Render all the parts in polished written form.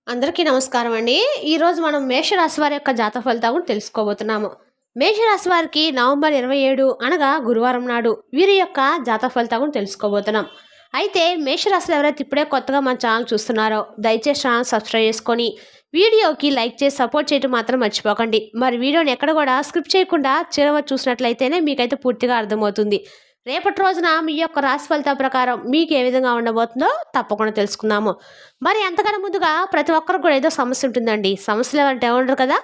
అందరికీ నమస్కారం అండి. ఈరోజు మనం మేషరాశి వారి యొక్క జాతక ఫలితాలు తెలుసుకోబోతున్నాము. మేషరాశి వారికి నవంబర్ 27 అనగా గురువారం నాడు వీరి యొక్క జాతక ఫలితాలను తెలుసుకోబోతున్నాం. అయితే మేషరాశిలో ఎవరైతే ఇప్పుడే కొత్తగా మన ఛానల్ చూస్తున్నారో దయచేసి ఛానల్ సబ్స్క్రైబ్ చేసుకొని వీడియోకి లైక్ చేసి సపోర్ట్ చేయడం మాత్రం మర్చిపోకండి. మరి వీడియోని ఎక్కడ కూడా స్క్రిప్ట్ చేయకుండా చివరి చూసినట్లయితేనే మీకైతే పూర్తిగా అర్థమవుతుంది. రేపటి రోజున మీ యొక్క రాశి ఫలితాల ప్రకారం మీకు ఏ విధంగా ఉండబోతుందో తప్పకుండా తెలుసుకుందాము. మరి అంతకన్నా ముందుగా ప్రతి ఒక్కరికి కూడా ఏదో సమస్య ఉంటుందండి. సమస్యలు అంటే ఏమంటారు కదా,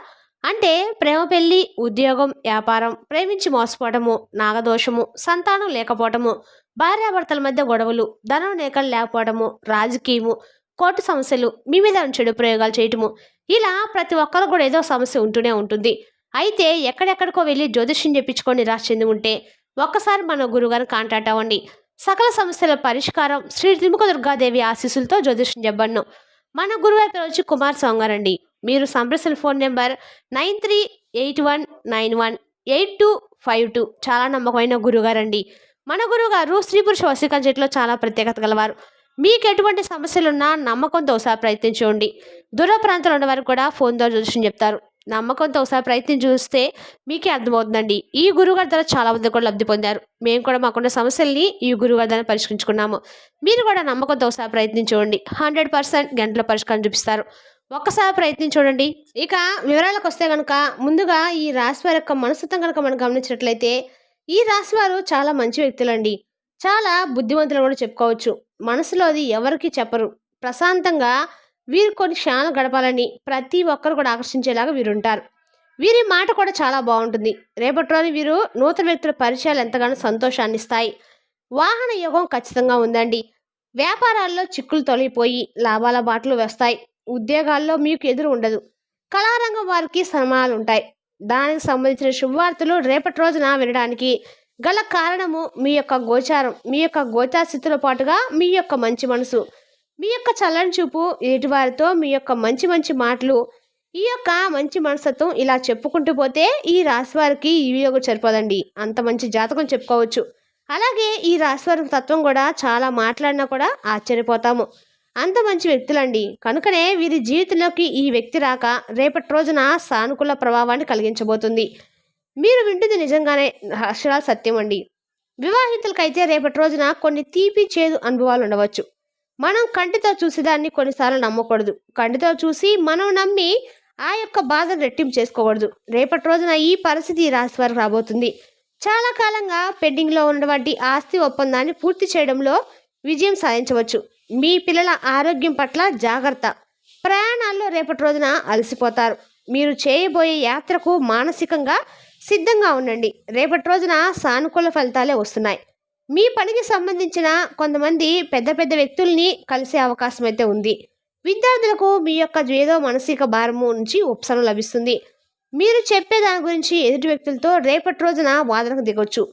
అంటే ప్రేమ, పెళ్లి, ఉద్యోగం, వ్యాపారం, ప్రేమించి మోసపోవటము, నాగదోషము, సంతానం లేకపోవటము, భార్యాభర్తల మధ్య గొడవలు, ధనం లేకపోవటము, రాజకీయము, కోర్టు సమస్యలు, మీ మీద చెడు ప్రయోగాలు చేయటము, ఇలా ప్రతి ఒక్కరు కూడా ఏదో సమస్య ఉంటూనే ఉంటుంది. అయితే ఎక్కడెక్కడికో వెళ్ళి జ్యోతిష్యం చెప్పించుకొని నిరాశ చెంది ఉంటే ఒక్కసారి మన గురుగారిని కాంటాక్ట్ అవ్వండి. సకల సమస్యల పరిష్కారం శ్రీ త్రిముఖ దుర్గాదేవి ఆశీస్సులతో జ్యోతిష్యం చెప్పను. మన గురుగారి పేరు వచ్చి కుమార్ స్వామి గారండి. మీరు సంప్రదించిన ఫోన్ నెంబర్ 9381918252. చాలా నమ్మకమైన గురుగారండి. మన గురుగారు స్త్రీ పురుష వశీకరణ చెట్లో చాలా ప్రత్యేకత గలవారు. మీకు ఎటువంటి సమస్యలున్నా నమ్మకంతో ఒకసారి ప్రయత్నించండి. దూర ప్రాంతాలు ఉన్న వారికి కూడా ఫోన్ ద్వారా జ్యోతిష్యం చెప్తారు. నమ్మకంతో ఒకసారి ప్రయత్నం చూస్తే మీకే అర్థమవుతుందండి. ఈ గురువుగారి ద్వారా చాలా మంది కూడా లబ్ధి పొందారు. మేము కూడా మాకున్న సమస్యల్ని ఈ గురువుగారి ద్వారా పరిష్కరించుకున్నాము. మీరు కూడా నమ్మకంతో ఒకసారి ప్రయత్నించండి. 100% గంటల పరిష్కారం చూపిస్తారు. ఒక్కసారి ప్రయత్నించండి. ఇక వివరాలకు వస్తే కనుక ముందుగా ఈ రాశి వారి యొక్క మనస్తత్వం కనుక మనం గమనించినట్లయితే ఈ రాశి వారు చాలా మంచి వ్యక్తులండి. చాలా బుద్ధిమంతులు కూడా చెప్పుకోవచ్చు. మనసులోది ఎవరికి చెప్పరు. ప్రశాంతంగా వీరు కొన్ని క్షణాలు గడపాలని ప్రతి ఒక్కరు కూడా ఆకర్షించేలాగా వీరుంటారు. వీరి మాట కూడా చాలా బాగుంటుంది. రేపటి రోజు వీరు నూతన వ్యక్తుల పరిచయాలు ఎంతగానో సంతోషాన్ని ఇస్తాయి. వాహన యోగం ఖచ్చితంగా ఉందండి. వ్యాపారాల్లో చిక్కులు తొలగిపోయి లాభాల బాటలు వేస్తాయి. ఉద్యోగాల్లో మీకు ఎదురు ఉండదు. కళారంగం వారికి సన్మానాలు ఉంటాయి. దానికి సంబంధించిన శుభవార్తలు రేపటి రోజున వినడానికి గల కారణము మీ యొక్క గోచారం, మీ యొక్క గోచారస్థితితో పాటుగా మీ యొక్క మంచి మనసు, మీ యొక్క చల్లని చూపు, ఎదుటివారితో మీ యొక్క మంచి మంచి మాటలు, ఈ యొక్క మంచి మనస్తత్వం ఇలా చెప్పుకుంటూ పోతే ఈ రాశి వారికి ఈ యోగం సరిపోదండి. అంత మంచి జాతకం చెప్పుకోవచ్చు. అలాగే ఈ రాశి వారి తత్వం కూడా చాలా మాట్లాడినా కూడా ఆశ్చర్యపోతాము. అంత మంచి వ్యక్తులండి. కనుకనే వీరి జీవితంలోకి ఈ వ్యక్తి రాక రేపటి రోజున సానుకూల ప్రభావాన్ని కలిగించబోతుంది. మీరు వింటుంది నిజంగానే అక్షరాల సత్యం అండి. వివాహితులకైతే రేపటి రోజున కొన్ని తీపి చేదు అనుభవాలు ఉండవచ్చు. మనం కంటితో చూసేదాన్ని కొన్నిసార్లు నమ్మకూడదు. కంటితో చూసి మనం నమ్మి ఆ యొక్క బాధను రెట్టింపు చేసుకోకూడదు. రేపటి రోజున ఈ పరిస్థితి ఈ రాశి వారికి రాబోతుంది. చాలా కాలంగా పెండింగ్లో ఉన్నటువంటి ఆస్తి ఒప్పందాన్ని పూర్తి చేయడంలో విజయం సాధించవచ్చు. మీ పిల్లల ఆరోగ్యం పట్ల జాగ్రత్త. ప్రయాణాల్లో రేపటి రోజున అలసిపోతారు. మీరు చేయబోయే యాత్రకు మానసికంగా సిద్ధంగా ఉండండి. రేపటి రోజున సానుకూల ఫలితాలే వస్తున్నాయి. మీ పనికి సంబంధించిన కొంతమంది పెద్ద పెద్ద వ్యక్తుల్ని కలిసే అవకాశం అయితే ఉంది. విద్యార్థులకు మీ యొక్క ఏదో మానసిక భారము నుంచి ఉపశమనం లభిస్తుంది. మీరు చెప్పే దాని గురించి ఎదుటి వ్యక్తులతో రేపటి రోజున వాదనకు దిగొచ్చు.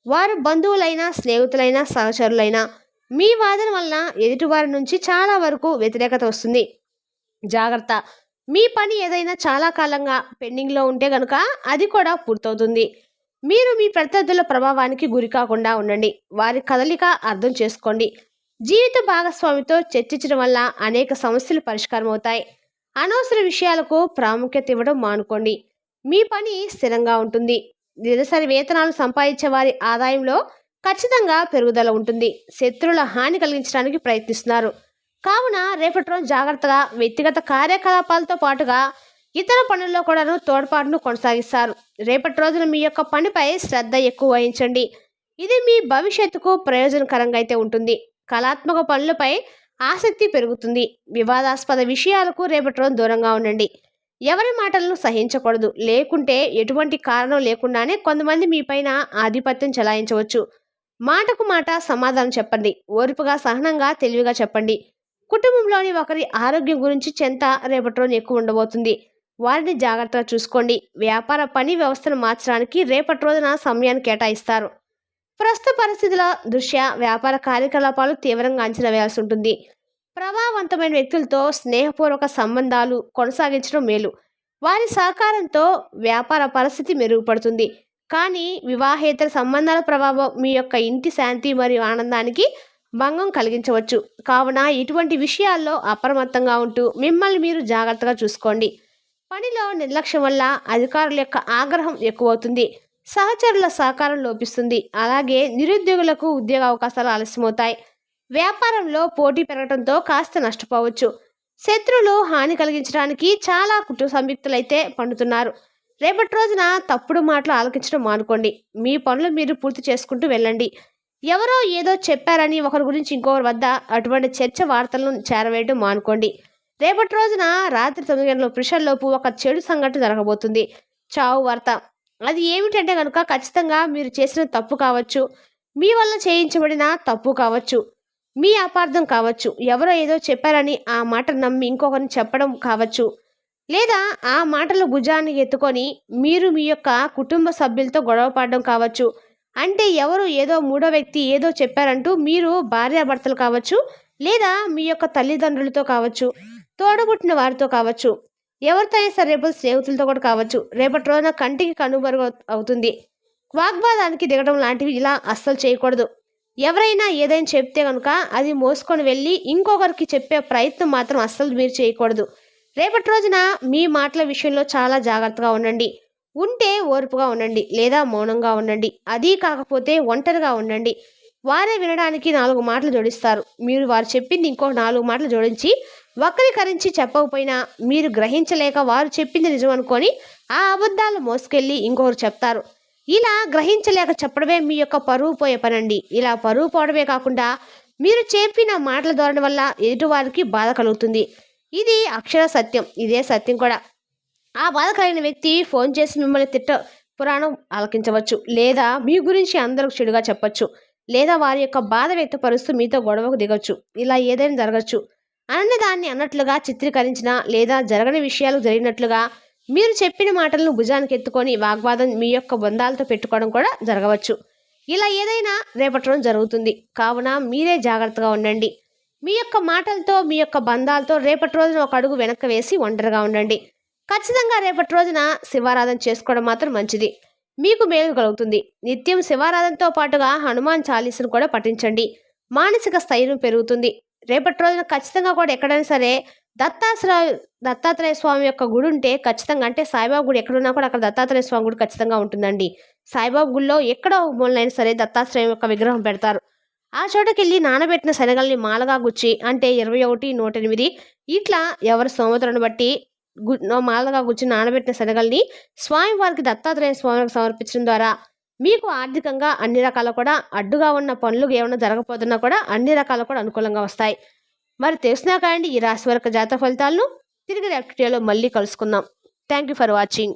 వారు బంధువులైనా, స్నేహితులైనా, సహచరులైనా మీ వాదన వలన ఎదుటివారి నుంచి చాలా వరకు వ్యతిరేకత వస్తుంది. జాగ్రత్త. మీ పని ఏదైనా చాలా కాలంగా పెండింగ్లో ఉంటే కనుక అది కూడా పూర్తవుతుంది. మీరు మీ ప్రత్యర్థుల ప్రభావానికి గురి కాకుండా ఉండండి. వారి కదలిక అర్థం చేసుకోండి. జీవిత భాగస్వామితో చర్చించడం వల్ల అనేక సమస్యలు పరిష్కారం అవుతాయి. అనవసర విషయాలకు ప్రాముఖ్యత ఇవ్వడం మానుకోండి. మీ పని స్థిరంగా ఉంటుంది. దినసరి వేతనాలు సంపాదించే వారి ఆదాయంలో ఖచ్చితంగా పెరుగుదల ఉంటుంది. శత్రువుల హాని కలిగించడానికి ప్రయత్నిస్తున్నారు. కావున రేపటి రోజు జాగ్రత్తగా వ్యక్తిగత కార్యకలాపాలతో పాటుగా ఇతర పనుల్లో కూడాను తోడ్పాటును కొనసాగిస్తారు. రేపటి రోజున మీ యొక్క పనిపై శ్రద్ధ ఎక్కువ వహించండి. ఇది మీ భవిష్యత్తుకు ప్రయోజనకరంగా అయితే ఉంటుంది. కళాత్మక పనులపై ఆసక్తి పెరుగుతుంది. వివాదాస్పద విషయాలకు రేపటి రోజు దూరంగా ఉండండి. ఎవరి మాటలను సహించకూడదు. లేకుంటే ఎటువంటి కారణం లేకుండానే కొంతమంది మీపైన ఆధిపత్యం చెలాయించవచ్చు. మాటకు మాట సమాధానం చెప్పండి. ఓర్పుగా, సహనంగా, తెలివిగా చెప్పండి. కుటుంబంలోని ఒకరి ఆరోగ్యం గురించి చింత రేపటి రోజు ఎక్కువ ఉండబోతుంది. వారిని జాగ్రత్తగా చూసుకోండి. వ్యాపార పని వ్యవస్థను మార్చడానికి రేపటి రోజున సమయాన్ని కేటాయిస్తారు. ప్రస్తుత పరిస్థితుల దృష్ట్యా వ్యాపార కార్యకలాపాలు తీవ్రంగా అంచనా వేయాల్సి ఉంటుంది. ప్రభావవంతమైన వ్యక్తులతో స్నేహపూర్వక సంబంధాలు కొనసాగించడం మేలు. వారి సహకారంతో వ్యాపార పరిస్థితి మెరుగుపడుతుంది. కానీ వివాహేతర సంబంధాల ప్రభావం మీ యొక్క ఇంటి శాంతి మరియు ఆనందానికి భంగం కలిగించవచ్చు. కావున ఇటువంటి విషయాల్లో అప్రమత్తంగా ఉంటూ మిమ్మల్ని మీరు జాగ్రత్తగా చూసుకోండి. పనిలో నిర్లక్ష్యం వల్ల అధికారుల యొక్క ఆగ్రహం ఎక్కువవుతుంది. సహచరుల సహకారం లోపిస్తుంది. అలాగే నిరుద్యోగులకు ఉద్యోగ అవకాశాలు ఆలస్యమవుతాయి. వ్యాపారంలో పోటీ పెరగడంతో కాస్త నష్టపోవచ్చు. శత్రువులు హాని కలిగించడానికి చాలా కుటుంబ సంయుక్తులైతే పండుతున్నారు. రేపటి రోజున తప్పుడు మాటలు ఆలకించడం మానుకోండి. మీ పనులు మీరు పూర్తి చేసుకుంటూ వెళ్ళండి. ఎవరో ఏదో చెప్పారని ఒకరి గురించి ఇంకొకరి వద్ద అటువంటి చర్చ వార్తలను చేరవేయడం మానుకోండి. రేపటి రోజున రాత్రి 9 గంటల ప్రిషల్లోపు ఒక చెడు సంఘటన జరగబోతుంది. చావు వార్త. అది ఏమిటంటే కనుక ఖచ్చితంగా మీరు చేసిన తప్పు కావచ్చు, మీ వల్ల చేయించబడిన తప్పు కావచ్చు, మీ అపార్థం కావచ్చు, ఎవరో ఏదో చెప్పారని ఆ మాట నమ్మి ఇంకొకరిని చెప్పడం కావచ్చు, లేదా ఆ మాటలు భుజాన్ని ఎత్తుకొని మీరు మీ యొక్క కుటుంబ సభ్యులతో గొడవ పడడం కావచ్చు. అంటే ఎవరు ఏదో మూడో వ్యక్తి ఏదో చెప్పారంటూ మీరు భార్యాభర్తలు కావచ్చు, లేదా మీ యొక్క తల్లిదండ్రులతో కావచ్చు, తోడబుట్టిన వారితో కావచ్చు, ఎవరితో అయినా సరే రేపు స్నేహితులతో కూడా కావచ్చు. రేపటి రోజున కంటికి కనుమరుగు అవుతుంది. వాగ్వాదానికి దిగడం లాంటివి ఇలా అస్సలు చేయకూడదు. ఎవరైనా ఏదైనా చెప్తే కనుక అది మోసుకొని వెళ్ళి ఇంకొకరికి చెప్పే ప్రయత్నం మాత్రం అస్సలు మీరు చేయకూడదు. రేపటి రోజున మీ మాటల విషయంలో చాలా జాగ్రత్తగా ఉండండి. ఉంటే ఓర్పుగా ఉండండి, లేదా మౌనంగా ఉండండి. అదీ కాకపోతే ఒంటరిగా ఉండండి. వారే వినడానికి 4 మాటలు జోడిస్తారు. మీరు వారు చెప్పింది ఇంకో 4 మాటలు జోడించి వక్రీకరించి చెప్పకపోయినా మీరు గ్రహించలేక వారు చెప్పింది నిజం అనుకొని ఆ అబద్ధాలు మోసుకెళ్ళి ఇంకొకరు చెప్తారు. ఇలా గ్రహించలేక చెప్పడమే మీ యొక్క పరువు పోయే పనండి. ఇలా పరువు పోవడమే కాకుండా మీరు చెప్పిన మాటల ధోరణి వల్ల ఎదుటివారికి బాధ కలుగుతుంది. ఇది అక్షర సత్యం. ఇదే సత్యం కూడా. ఆ బాధ కలిగిన వ్యక్తి ఫోన్ చేసి మిమ్మల్ని పురాణం ఆలకించవచ్చు, లేదా మీ గురించి అందరికి చెడుగా చెప్పచ్చు, లేదా వారి యొక్క బాధ వ్యక్తపరుస్తూ మీతో గొడవకు దిగొచ్చు. ఇలా ఏదైనా జరగచ్చు. దాన్ని అన్నట్లుగా చిత్రీకరించిన, లేదా జరగని విషయాలు జరిగినట్లుగా మీరు చెప్పిన మాటలను భుజానికి ఎత్తుకొని వాగ్వాదం మీ యొక్క బంధాలతో పెట్టుకోవడం కూడా జరగవచ్చు. ఇలా ఏదైనా రేపటి రోజు జరుగుతుంది. కావున మీరే జాగ్రత్తగా ఉండండి. మీ యొక్క మాటలతో మీ యొక్క బంధాలతో రేపటి రోజున ఒక అడుగు వెనక్కి వేసి ఒంటరిగా ఉండండి. ఖచ్చితంగా రేపటి రోజున శివారాధన చేసుకోవడం మాత్రం మంచిది. మీకు మేలు కలుగుతుంది. నిత్యం శివారాధనతో పాటుగా హనుమాన్ చాలీసును కూడా పఠించండి. మానసిక స్థైర్యం పెరుగుతుంది. రేపటి రోజున ఖచ్చితంగా కూడా ఎక్కడైనా సరే దత్తాత్రేయ స్వామి యొక్క గుడి ఉంటే ఖచ్చితంగా, అంటే సాయిబాబా గుడి ఎక్కడున్నా కూడా అక్కడ దత్తాత్రేయ స్వామి గుడి ఖచ్చితంగా ఉంటుందండి. సాయిబాబా గుడిలో ఎక్కడో మూలనైనా సరే దత్తాత్రేయం యొక్క విగ్రహం పెడతారు. ఆ చోటకెళ్ళి నానబెట్టిన శనగల్ని మాలగా గుచ్చి, అంటే 21, 108 ఇట్లా ఎవరి స్తోమతలను బట్టి మాలగా గుచ్చి నానబెట్టిన శనగల్ని స్వామి వారికి దత్తాత్రేయ స్వామికి సమర్పించడం ద్వారా మీకు ఆర్థికంగా అన్ని రకాల కూడా అడ్డుగా ఉన్న పనులు ఏమైనా జరగకపోతున్నా కూడా అన్ని రకాల కూడా అనుకూలంగా వస్తాయి. మరి తెలిసినా కాండి ఈ రాశి వరకు జాతక ఫలితాలను తిరిగి రేపటి వీడియోలో మళ్ళీ కలుసుకుందాం. Thank you for watching.